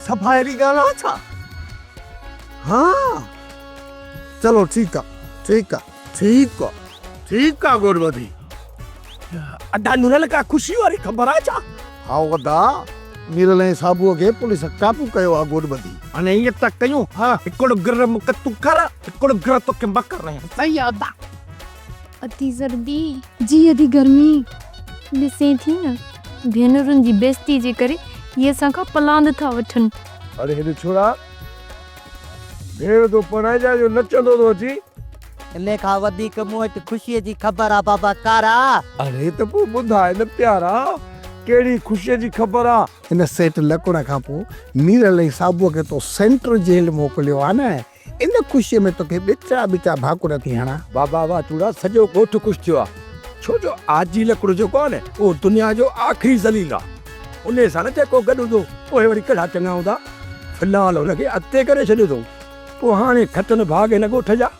सफाई गाना था। हाँ चलो ठीक है ठीक है ठीक है ठीक है गुरबदी अदा नुरल का खुशी वाली खबर आ जा। हाँ वदा नीरले साबुओ के पुलिस काबू कयो आ गुरबदी अने ये तक कयो। हाँ इकोड़ गर मुक तू कर इकोड़ गर तो के बकर रहे सही अदा अति सर्दी जी अति गर्मी ॾिसे थी न भेनरुनि जी बेइज्जती जे करे ये असांखां पलांद था वठनि। अरे हेॾे छोड़ा भेड़ तो पढ़ाई जा जो नचंदो तो अची। इन खां वधीक मूं वटि ख़ुशीअ जी ख़बर आहे बाबा कारा। अरे त पोइ ॿुधाए न प्यारा कहिड़ी ख़ुशीअ जी ख़बर आहे। हिन सेठ लकुण खां पोइ नीरल साबुअ खे तो सेंट्रल जेल मोकिलियो आहे न। इन ख़ुशीअ में तोखे ॿिचा ॿिचा भाकुर थी हणा। बाबा वाह चूड़ा सॼो ॻोठ ख़ुशि थियो आहे छो जो आजी लकुड़ जेको आहे न उहो दुनिया जो आख़िरी ज़लील आहे। उन सां न जेको गॾु हूंदो पोइ वरी कहिड़ा चङा हूंदा। फ़िलहाल हुनखे अॻिते करे छॾियो अथऊं। पोइ हाणे खटनि भाग हिन ॻोठ जा।